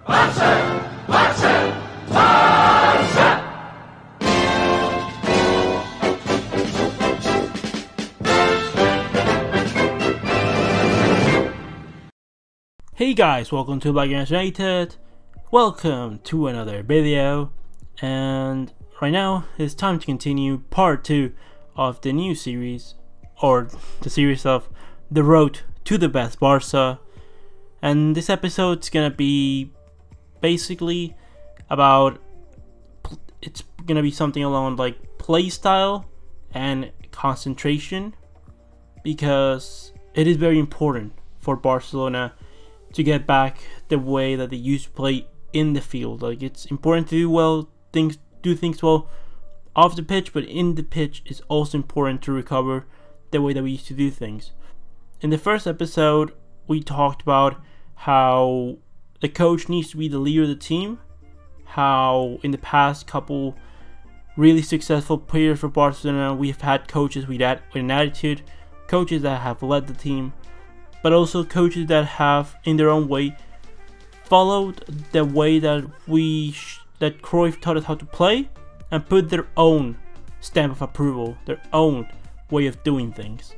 Barça! Barça! Barça! Hey guys, welcome to Black United. Welcome to another video, and right now it's time to continue part 2 of the new series, or the series of The Road to the Best Barça. And this episode's gonna be basically about, it's gonna be something along like play style and concentration, because it is very important for Barcelona to get back the way that they used to play in the field. Like, it's important to do things well off the pitch, but in the pitch it's also important to recover the way that we used to do things. In the first episode, we talked about how the coach needs to be the leader of the team, how in the past couple really successful players for Barcelona, we've had coaches with an attitude, coaches that have led the team, but also coaches that have, in their own way, followed the way that that Cruyff taught us how to play, and put their own stamp of approval, their own way of doing things.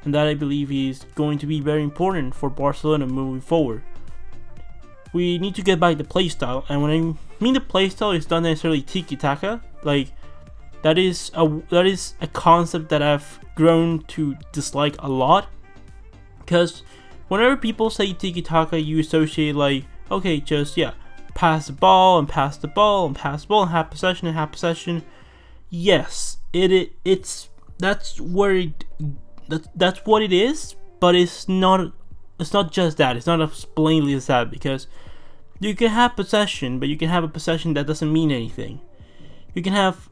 And that, I believe, is going to be very important for Barcelona moving forward. We need to get back the playstyle, and when I mean the playstyle, it's not necessarily tiki-taka. Like, that is a concept that I've grown to dislike a lot, because whenever people say tiki-taka, you associate like, okay, just pass the ball and pass the ball and pass the ball and have possession and have possession. Yes, that's what it is, but it's not just that. It's not as plainly as that, because you can have possession, but you can have a possession that doesn't mean anything. You can have,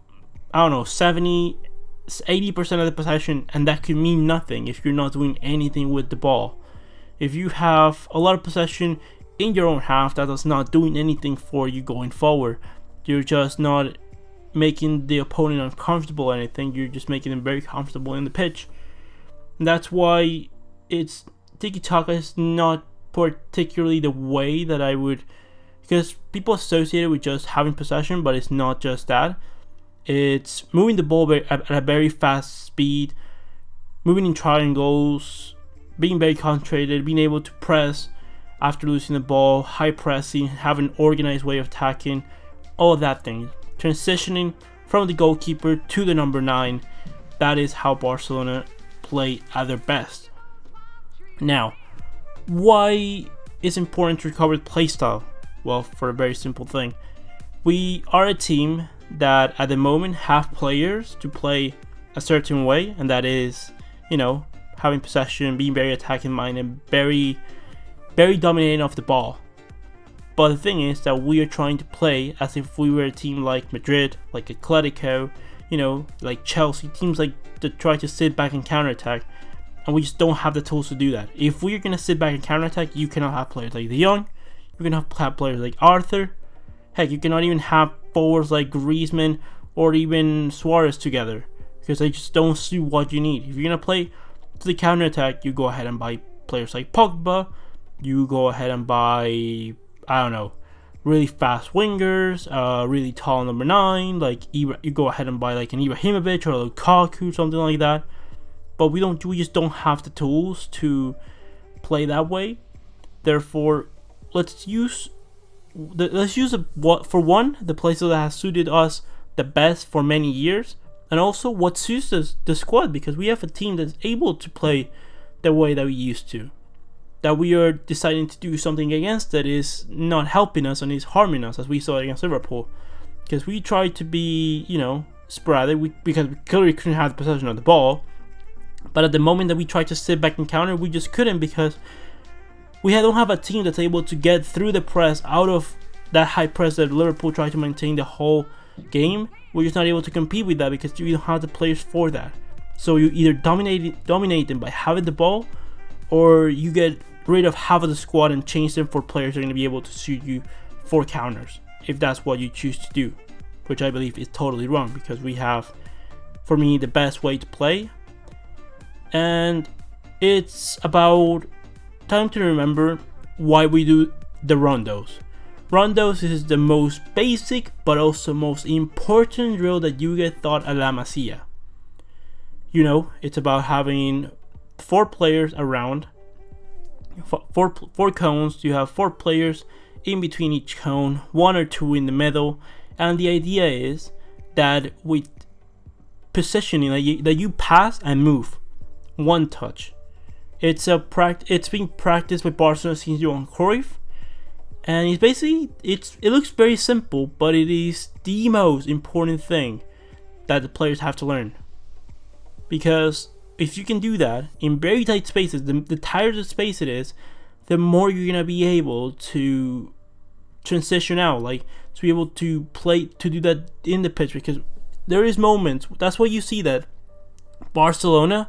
I don't know, 80% of the possession, and that could mean nothing if you're not doing anything with the ball. If you have a lot of possession in your own half, that is not doing anything for you going forward. You're just not making the opponent uncomfortable or anything. You're just making them very comfortable in the pitch. And that's why tiki-taka is not particularly the way that I would, because people associate it with just having possession, but it's not just that. It's moving the ball at a very fast speed, moving in triangles, being very concentrated, being able to press after losing the ball, high pressing, having an organized way of attacking, all of that thing. Transitioning from the goalkeeper to the number 9. That is how Barcelona play at their best. Now, why is it important to recover the playstyle? Well, for a very simple thing. We are a team that at the moment have players to play a certain way, and that is, having possession, being very attacking minded, very dominating off the ball. But the thing is that we are trying to play as if we were a team like Madrid, like Atletico, like Chelsea, teams like that try to sit back and counterattack, and we just don't have the tools to do that. If we're gonna sit back and counterattack, you cannot have players like De Jong, you cannot have players like Arthur. Heck, you cannot even have forwards like Griezmann or even Suarez together, because they just don't suit what you need. If you're gonna play to the counter attack, you go ahead and buy players like Pogba. You go ahead and buy, I don't know, really fast wingers, really tall number 9. Like you go ahead and buy like an Ibrahimovic or a Lukaku, something like that. But we just don't have the tools to play that way. Therefore, let's use the playstyle that has suited us the best for many years, and also what suits the squad, because we have a team that's able to play the way that we used to. That we are deciding to do something against that is not helping us and is harming us, as we saw against Liverpool. Because we tried to be, sporadic, because we clearly couldn't have the possession of the ball. But at the moment that we tried to sit back and counter, we just couldn't, because we don't have a team that's able to get through the press, out of that high press that Liverpool tried to maintain the whole game. We're just not able to compete with that, because you don't have the players for that. So you either dominate them by having the ball, or you get rid of half of the squad and change them for players that are going to be able to suit you for counters, if that's what you choose to do, which I believe is totally wrong, because we have, for me, the best way to play. And it's about time to remember why we do the rondos. Rondos is the most basic but also most important drill that you get taught at La Masia. You know, it's about having 4 players around, four cones. You have 4 players in between each cone, 1 or 2 in the middle, and the idea is that with positioning that you pass and move 1 touch. It's being practiced by Barcelona since Johan Cruyff, and it's basically it looks very simple, but it is the most important thing that the players have to learn. Because if you can do that in very tight spaces, the tighter the space it is, the more you're gonna be able to transition out, like to be able to do that in the pitch. Because there is moments, that's why you see that Barcelona,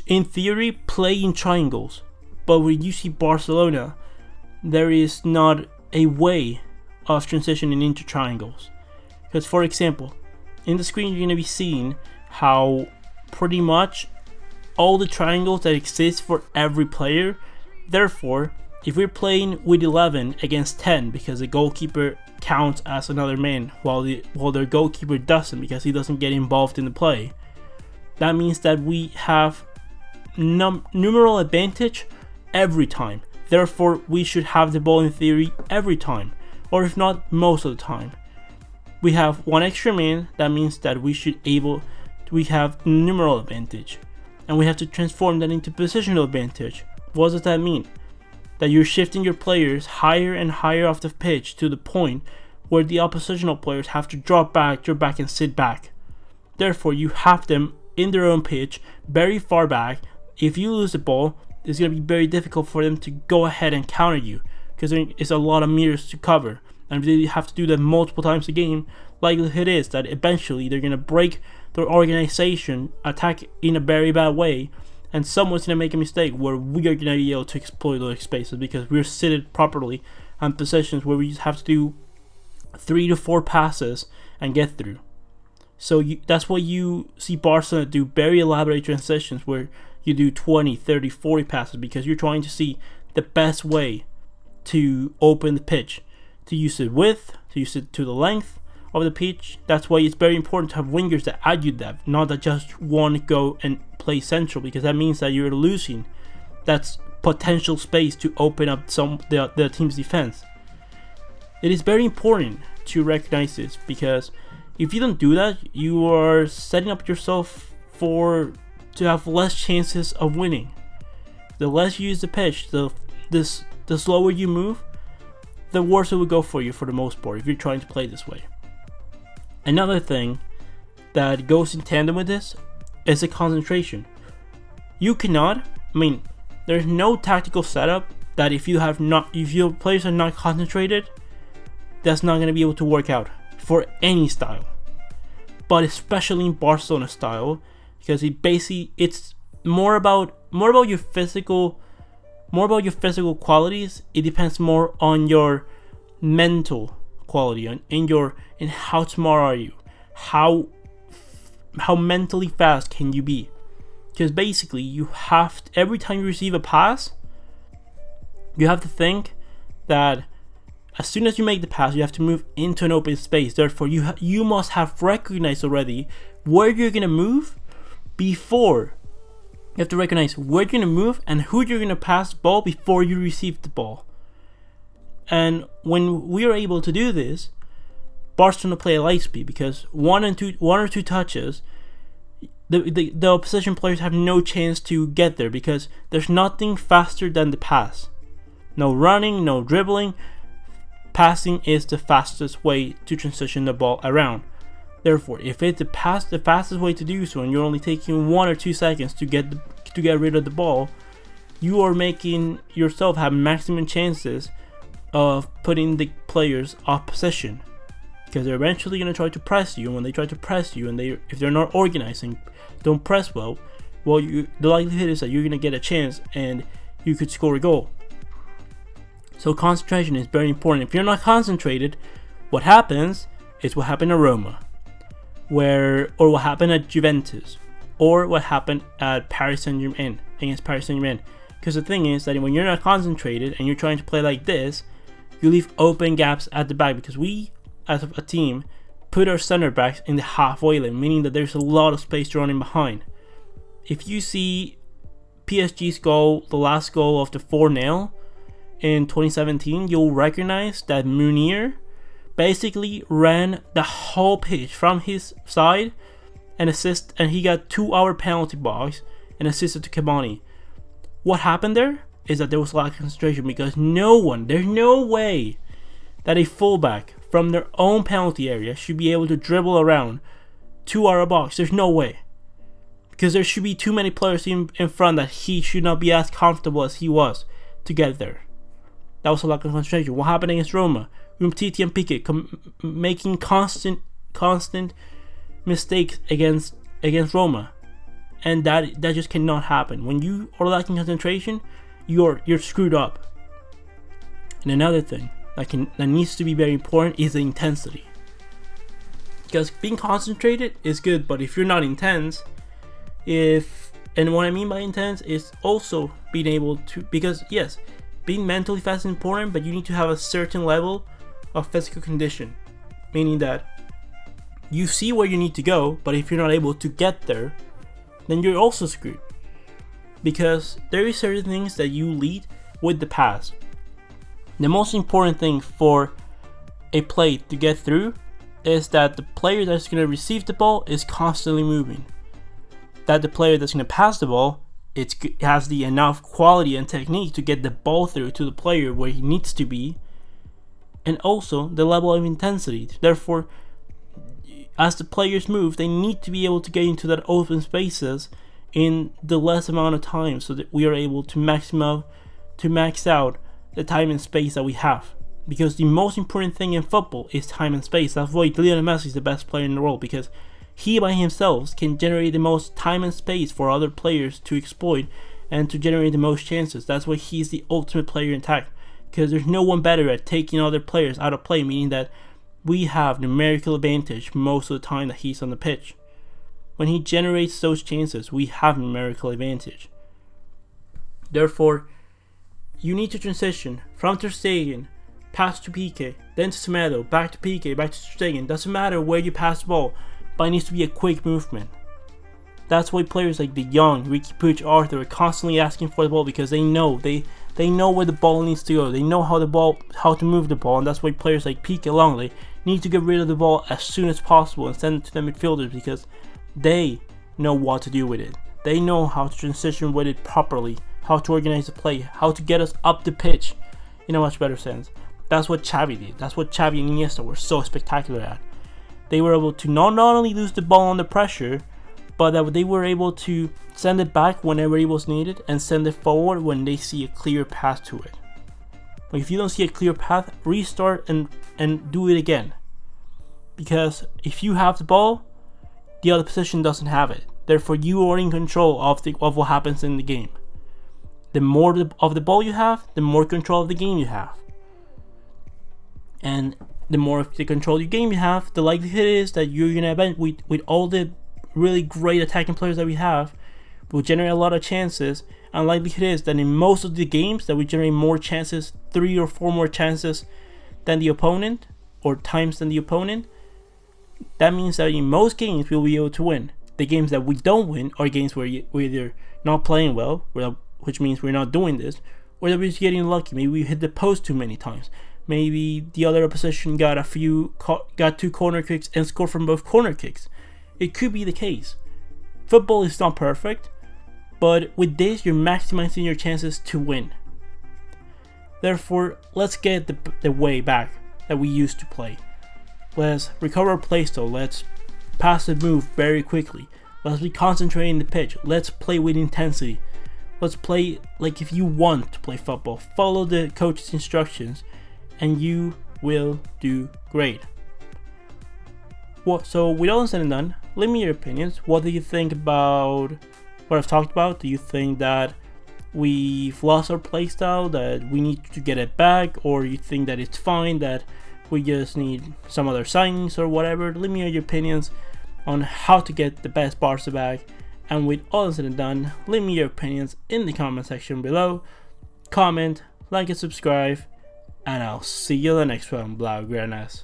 in theory, play in triangles, but when you see Barcelona, there is not a way of transitioning into triangles. Because, for example, in the screen you're gonna be seeing how pretty much all the triangles that exist for every player. Therefore, if we're playing with 11 against 10, because the goalkeeper counts as another man while their goalkeeper doesn't, because he doesn't get involved in the play, that means that we have numeral advantage every time. Therefore, we should have the ball in theory every time, or if not, most of the time. We have 1 extra man. That means that we have numeral advantage, and we have to transform that into positional advantage. What does that mean? That you're shifting your players higher and higher off the pitch to the point where the oppositional players have to drop back and sit back. Therefore, you have them in their own pitch, very far back. If you lose the ball, it's going to be very difficult for them to go ahead and counter you, because it's a lot of meters to cover, and if they have to do that multiple times a game, likelihood is that eventually they're going to break their organization, attack in a very bad way, and someone's going to make a mistake where we are going to be able to exploit those spaces because we're seated properly on positions where we just have to do 3 to 4 passes and get through. So that's why you see Barcelona do very elaborate transitions where you do 20, 30, 40 passes, because you're trying to see the best way to open the pitch, to use it width, to use it to the length of the pitch. That's why it's very important to have wingers that add you depth, not that just one go and play central, because that means that you're losing that's potential space to open up the team's defense. It is very important to recognize this, because if you don't do that, you are setting up yourself to have less chances of winning. The less you use the pitch, the slower you move, the worse it will go for you for the most part if you're trying to play this way. Another thing that goes in tandem with this is the concentration. You cannot, there's no tactical setup that if your players are not concentrated, that's not going to be able to work out for any style, but especially in Barcelona style, because it's more about your physical qualities. It depends more on your mental quality, in how smart are you, how mentally fast can you be, because basically you have to, every time you receive a pass, you have to think that as soon as you make the pass, you have to move into an open space. Therefore, you must have recognized already where you're gonna move before. You have to recognize where you're gonna move and who you're gonna pass the ball before you receive the ball. And when we are able to do this, Barcelona play at light speed, because one or two touches, the opposition players have no chance to get there, because there's nothing faster than the pass. No running, no dribbling. Passing is the fastest way to transition the ball around. Therefore, if it's the fastest way to do so, and you're only taking 1 or 2 seconds to get rid of the ball, you are making yourself have maximum chances of putting the players off position, because they're eventually going to try to press you. And when they try to press you, and if they're not organizing, don't press well, the likelihood is that you're going to get a chance and you could score a goal. So concentration is very important. If you're not concentrated, what happens is what happened at Roma, or what happened at Juventus, or what happened at Paris Saint-Germain, against Paris Saint-Germain. Because the thing is that when you're not concentrated and you're trying to play like this, you leave open gaps at the back, because we as a team put our center backs in the halfway lane, meaning that there's a lot of space to run in behind. If you see PSG's goal, the last goal of the 4-0 in 2017, you'll recognize that Munir basically ran the whole pitch from his side and he got 2-hour penalty box and assisted to Cavani. What happened there is that there was a lack of concentration, because there's no way that a fullback from their own penalty area should be able to dribble around 2-hour box. There's no way, because there should be too many players in front that he should not be as comfortable as he was to get there. That was a lack of concentration. What happened against Roma? Umtiti and Piqué making constant mistakes against Roma, and that just cannot happen. When you are lacking concentration, you're screwed up. And another thing that needs to be very important is the intensity, because being concentrated is good, but if you're not intense, and what I mean by intense is also being able to, because yes, being mentally fast is important, but you need to have a certain level of physical condition, meaning that you see where you need to go, but if you're not able to get there, then you're also screwed, because there is certain things that you lead with the pass. The most important thing for a play to get through is that the player that's going to receive the ball is constantly moving, that the player that's going to pass the ball has the enough quality and technique to get the ball through to the player where he needs to be, and also the level of intensity. Therefore, as the players move, they need to be able to get into that open spaces in the less amount of time, so that we are able to max out the time and space that we have. Because the most important thing in football is time and space. That's why Lionel Messi is the best player in the world, because he by himself can generate the most time and space for other players to exploit and to generate the most chances. That's why he's the ultimate player in attack, because there's no one better at taking other players out of play, meaning that we have numerical advantage most of the time that he's on the pitch. When he generates those chances, we have numerical advantage. Therefore, you need to transition from Ter Stegen, pass to Piqué, then to Semedo, back to Piqué, back to Ter Stegen. Doesn't matter where you pass the ball, but it needs to be a quick movement. That's why players like De Jong, Ricky Puig, Arthur are constantly asking for the ball, because they know where the ball needs to go. They know how to move the ball, and that's why players like Piqué, Longley need to get rid of the ball as soon as possible and send it to the midfielders, because they know what to do with it. They know how to transition with it properly, how to organize the play, how to get us up the pitch in a much better sense. That's what Xavi did. That's what Xavi and Iniesta were so spectacular at. They were able to not only lose the ball under pressure, but that they were able to send it back whenever it was needed and send it forward when they see a clear path to it. But if you don't see a clear path, restart and do it again. Because if you have the ball, the other position doesn't have it. Therefore, you are in control of what happens in the game. The more of the ball you have, the more control of the game you have. And the more of the control of your game you have, the likelihood is that you're going to event with all the really great attacking players that we have, will generate a lot of chances, and likelihood is that in most of the games that we generate more chances, 3 or 4 more chances than the opponent, or times than the opponent. That means that in most games we'll be able to win. The games that we don't win are games where we're either not playing well, which means we're not doing this, or that we're just getting lucky. Maybe we hit the post too many times. Maybe the other opposition got 2 corner kicks and scored from both corner kicks. It could be the case. Football is not perfect, but with this you're maximizing your chances to win. Therefore, let's get the way back that we used to play. Let's recover our playstyle. Let's pass the move very quickly. Let's be concentrating the pitch. Let's play with intensity. Let's play like if you want to play football. Follow the coach's instructions and you will do great. So with all said and done, leave me your opinions. What do you think about what I've talked about? Do you think that we've lost our playstyle, that we need to get it back, or you think that it's fine, that we just need some other signings or whatever? Leave me your opinions on how to get the best Barça back. And with all said and done, leave me your opinions in the comment section below. Comment, like and subscribe, and I'll see you in the next one, Blaugranas.